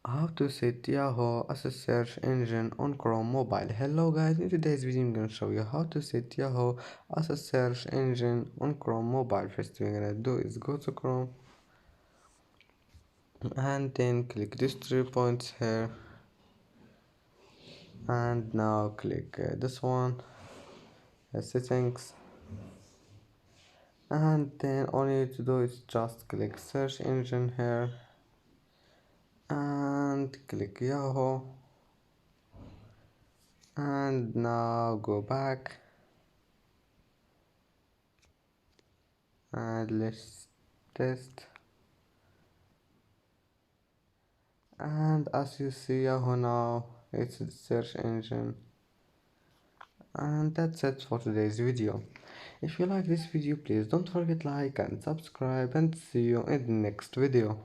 How to set Yahoo as a search engine on Chrome mobile. Hello guys, in today's video I'm gonna show you how to set Yahoo as a search engine on Chrome mobile. First thing you're gonna do is go to Chrome and then click these 3 points here, and now click this one, settings, and then all you need to do is just click search engine here and click Yahoo, and now go back and let's test. And as you see, Yahoo now it's the search engine. And that's it for today's video. If you like this video, please don't forget like and subscribe, and see you in the next video.